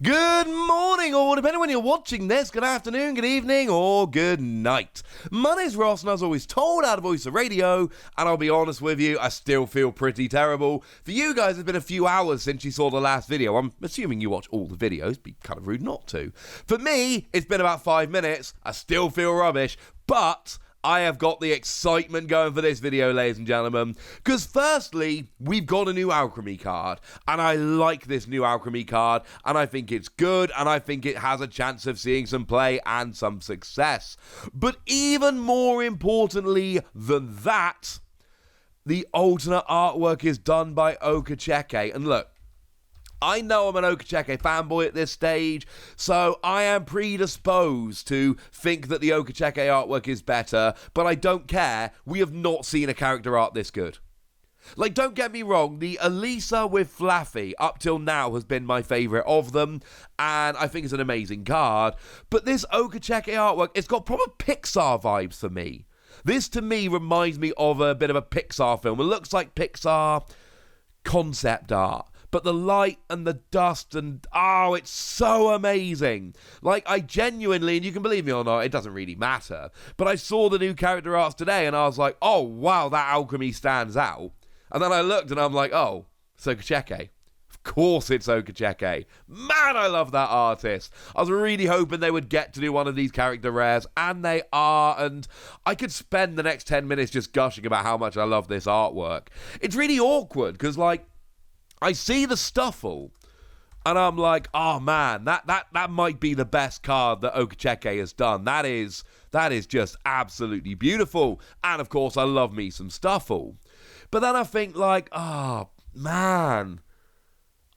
Good morning, or depending on when you're watching this, good afternoon, good evening, or good night. My name's Ross, and as always told out of Voice of Radio, and I'll be honest with you, I still feel pretty terrible. For you guys, it's been a few hours since you saw the last video. I'm assuming you watch all the videos, it'd be kind of rude not to. For me, it's been about 5 minutes, I still feel rubbish, but I have got the excitement going for this video, ladies and gentlemen, because firstly, we've got a new Alcremie card, and I like this new Alcremie card, and I think it's good, and I think it has a chance of seeing some play and some success. But even more importantly than that, the alternate artwork is done by Okecheke, and look, I know I'm an Okecheke fanboy at this stage, so I am predisposed to think that the Okecheke artwork is better, but I don't care. We have not seen a character art this good. Like, don't get me wrong, the Elisa with Flaffy up till now has been my favourite of them, and I think it's an amazing card, but this Okecheke artwork, it's got proper Pixar vibes for me. This, to me, reminds me of a bit of a Pixar film. It looks like Pixar concept art. But the light and the dust and, oh, it's so amazing. Like, I genuinely, and you can believe me or not, it doesn't really matter, but I saw the new character arts today and I was like, oh, wow, that Alcremie stands out. And then I looked and I'm like, oh, it's Okecheke. Of course it's Okecheke. Man, I love that artist. I was really hoping they would get to do one of these character rares, and they are, and I could spend the next 10 minutes just gushing about how much I love this artwork. It's really awkward, because, like, I see the Stuffle, and I'm like, oh man, that might be the best card that Okecheke has done. That is just absolutely beautiful. And of course, I love me some Stuffle. But then I think, like, oh man,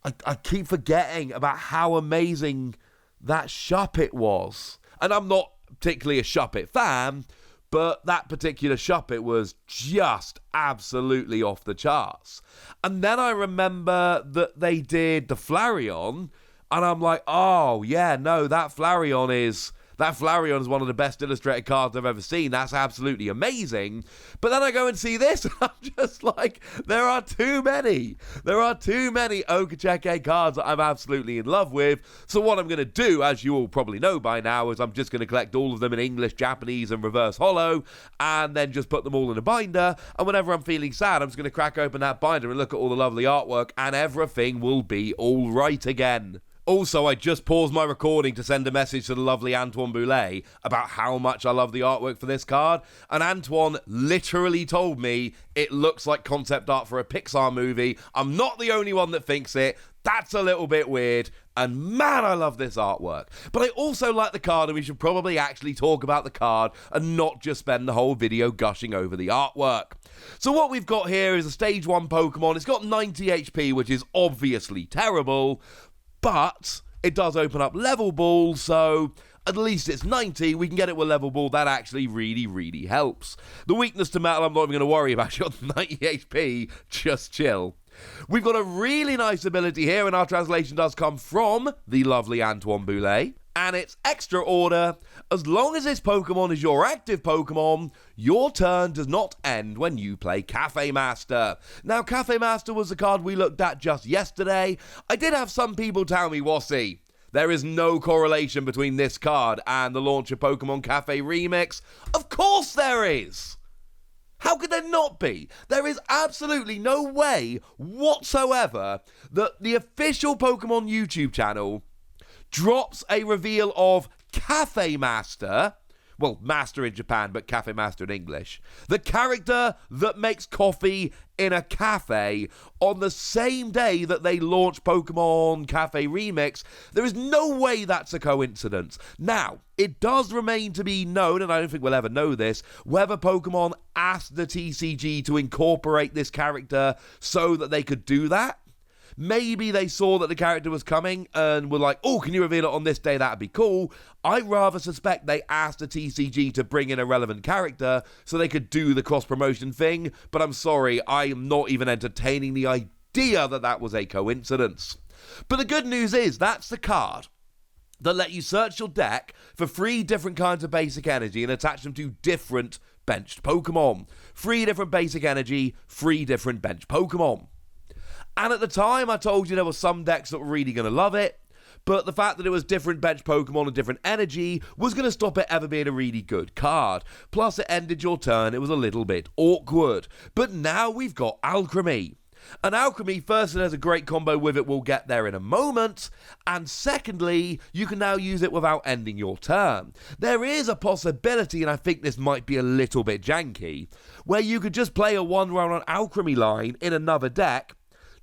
I keep forgetting about how amazing that Shuppet was. And I'm not particularly a Shuppet fan, but that particular Shuppet was just absolutely off the charts. And then I remember that they did the Flareon, and I'm like, oh, yeah, no, that Flareon is one of the best illustrated cards I've ever seen. That's absolutely amazing. But then I go and see this, and I'm just like, there are too many. There are too many Okecheke cards that I'm absolutely in love with. So what I'm going to do, as you all probably know by now, is I'm just going to collect all of them in English, Japanese, and reverse holo, and then just put them all in a binder. And whenever I'm feeling sad, I'm just going to crack open that binder and look at all the lovely artwork, and everything will be all right again. Also, I just paused my recording to send a message to the lovely Antoine Boulet about how much I love the artwork for this card, and Antoine literally told me it looks like concept art for a Pixar movie. I'm not the only one that thinks it. That's a little bit weird, and man, I love this artwork. But I also like the card, and we should probably actually talk about the card and not just spend the whole video gushing over the artwork. So what we've got here is a Stage 1 Pokemon. It's got 90 HP, which is obviously terrible, but it does open up level ball, so at least it's 90, we can get it with level ball. That actually really, really helps. The weakness to metal, I'm not even going to worry about. You got 90 HP, just chill. We've got a really nice ability here, and our translation does come from the lovely Antoine Boulet. And it's extra order. As long as this Pokemon is your active Pokemon, your turn does not end when you play Cafe Master. Now, Cafe Master was the card we looked at just yesterday. I did have some people tell me, Wassy, there is no correlation between this card and the launch of Pokemon Cafe Remix. Of course there is! How could there not be? There is absolutely no way whatsoever that the official Pokemon YouTube channel drops a reveal of Cafe Master, well, Master in Japan, but Cafe Master in English, the character that makes coffee in a cafe, on the same day that they launch Pokemon Cafe Remix. There is no way that's a coincidence. Now, it does remain to be known, and I don't think we'll ever know this, whether Pokemon asked the TCG to incorporate this character so that they could do that. Maybe they saw that the character was coming and were like, oh, can you reveal it on this day? That'd be cool. I rather suspect they asked the TCG to bring in a relevant character so they could do the cross-promotion thing, but I'm sorry, I am not even entertaining the idea that that was a coincidence. But the good news is, that's the card that let you search your deck for 3 different kinds of basic energy and attach them to different benched Pokemon. 3 different basic energy, 3 different benched Pokemon. And at the time, I told you there were some decks that were really going to love it, but the fact that it was different bench Pokemon and different energy was going to stop it ever being a really good card. Plus, it ended your turn, it was a little bit awkward. But now we've got Alcremie. And Alcremie, firstly, there's a great combo with it, we'll get there in a moment, and secondly, you can now use it without ending your turn. There is a possibility, and I think this might be a little bit janky, where you could just play a 1-run on Alcremie line in another deck,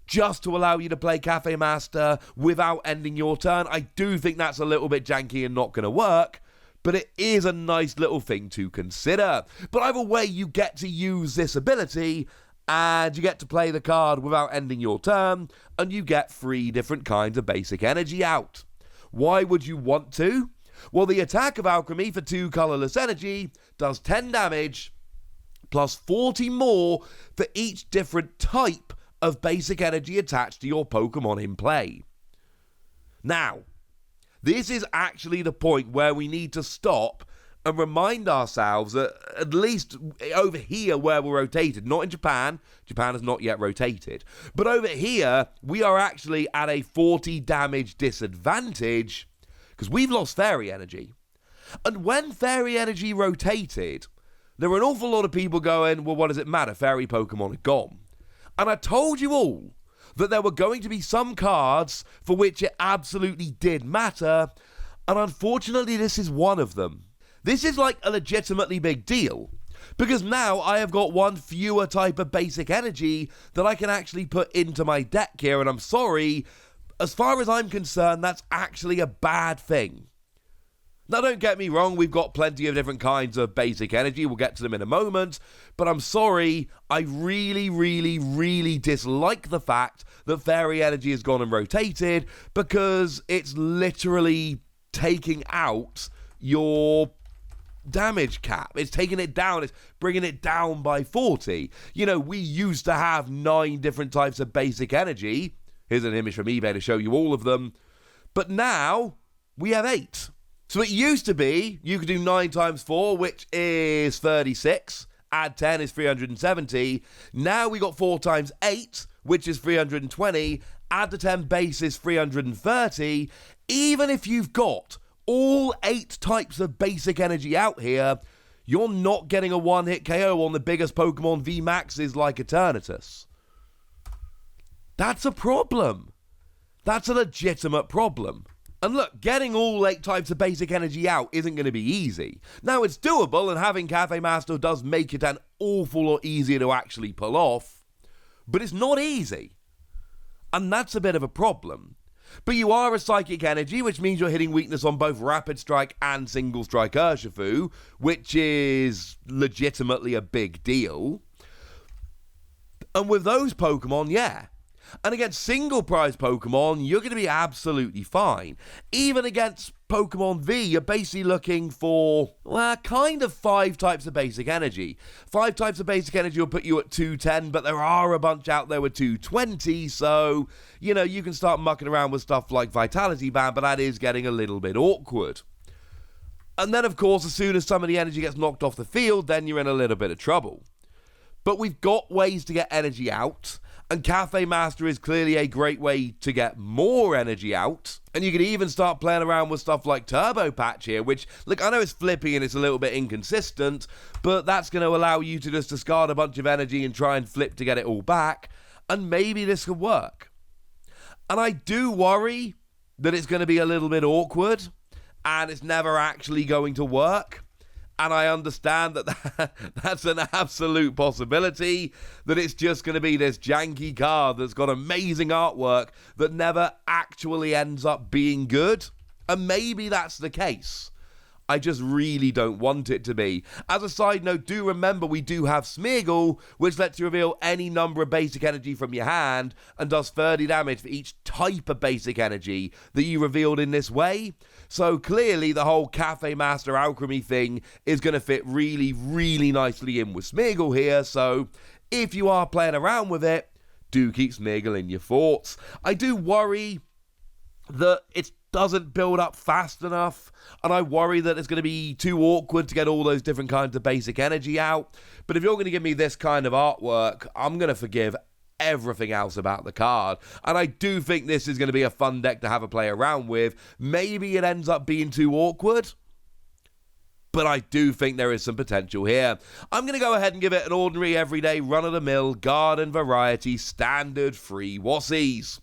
just to allow you to play Cafe Master without ending your turn. I do think that's a little bit janky and not going to work, but it is a nice little thing to consider. But either way, you get to use this ability, and you get to play the card without ending your turn, and you get 3 different kinds of basic energy out. Why would you want to? Well, the attack of Alcremie for 2 colorless energy does 10 damage, plus 40 more for each different type of basic energy attached to your Pokemon in play. Now, this is actually the point where we need to stop and remind ourselves that at least over here where we're rotated, not in Japan has not yet rotated, but over here we are actually at a 40 damage disadvantage because we've lost Fairy Energy. And when Fairy Energy rotated, there were an awful lot of people going, well, what does it matter? Fairy Pokemon are gone. And I told you all that there were going to be some cards for which it absolutely did matter, and unfortunately this is one of them. This is like a legitimately big deal, because now I have got 1 fewer type of basic energy that I can actually put into my deck here, and I'm sorry, as far as I'm concerned, that's actually a bad thing. Now, don't get me wrong, we've got plenty of different kinds of basic energy, we'll get to them in a moment, but I'm sorry, I really, really, really dislike the fact that Fairy Energy has gone and rotated, because it's literally taking out your damage cap. It's taking it down. It's bringing it down by 40. You know, we used to have 9 different types of basic energy. Here's an image from eBay to show you all of them. But now we have 8. So it used to be you could do 9 times 4, which is 36. Add 10 is 370. Now we got 4 times 8, which is 320. Add the 10 base is 330. Even if you've got all 8 types of basic energy out here, you're not getting a 1-hit KO on the biggest Pokemon VMAXs like Eternatus. That's a problem. That's a legitimate problem. And look, getting all 8 types of basic energy out isn't going to be easy. Now, it's doable, and having Cafe Master does make it an awful lot easier to actually pull off, but it's not easy. And that's a bit of a problem. But you are a Psychic Energy, which means you're hitting weakness on both Rapid Strike and Single Strike Urshifu, which is legitimately a big deal. And with those Pokemon, yeah. And against single prize Pokemon, you're going to be absolutely fine. Even against Pokemon V, you're basically looking for, well, kind of 5 types of basic energy. 5 types of basic energy will put you at 210, but there are a bunch out there with 220, so, you know, you can start mucking around with stuff like Vitality Band, but that is getting a little bit awkward. And then, of course, as soon as some of the energy gets knocked off the field, then you're in a little bit of trouble. But we've got ways to get energy out, and Cafe Master is clearly a great way to get more energy out. And you can even start playing around with stuff like Turbo Patch here, which, look, I know it's flippy and it's a little bit inconsistent, but that's going to allow you to just discard a bunch of energy and try and flip to get it all back, and maybe this could work. And I do worry that it's going to be a little bit awkward, and it's never actually going to work. And I understand that that's an absolute possibility, that it's just going to be this janky card that's got amazing artwork that never actually ends up being good. And maybe that's the case. I just really don't want it to be. As a side note, do remember we do have Smeargle, which lets you reveal any number of basic energy from your hand and does 30 damage for each type of basic energy that you revealed in this way. So clearly the whole Cafe Master Alcremie thing is going to fit really, really nicely in with Smeargle here. So if you are playing around with it, do keep Smeargle in your thoughts. I do worry that it doesn't build up fast enough, and I worry that it's going to be too awkward to get all those different kinds of basic energy out. But if you're going to give me this kind of artwork, I'm going to forgive everything else about the card. And I do think this is going to be a fun deck to have a play around with. Maybe it ends up being too awkward, but I do think there is some potential here. I'm going to go ahead and give it an ordinary, everyday, run-of-the-mill, garden variety, standard free Wassies.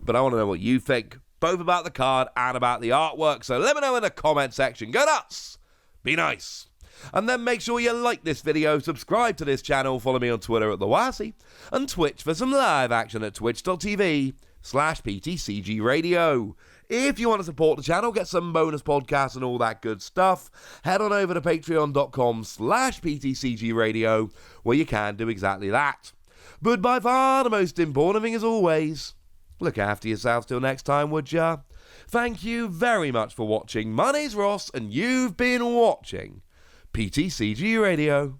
But I want to know what you think, both about the card and about the artwork, so let me know in the comment section. Go nuts! Be nice! And then make sure you like this video, subscribe to this channel, follow me on Twitter at TheWassie, and Twitch for some live action at twitch.tv/PTCG Radio. If you want to support the channel, get some bonus podcasts and all that good stuff, head on over to patreon.com/PTCG Radio, where you can do exactly that. But by far the most important thing, as always, look after yourselves till next time, would ya? Thank you very much for watching. My name's Ross, and you've been watching PTCG Radio.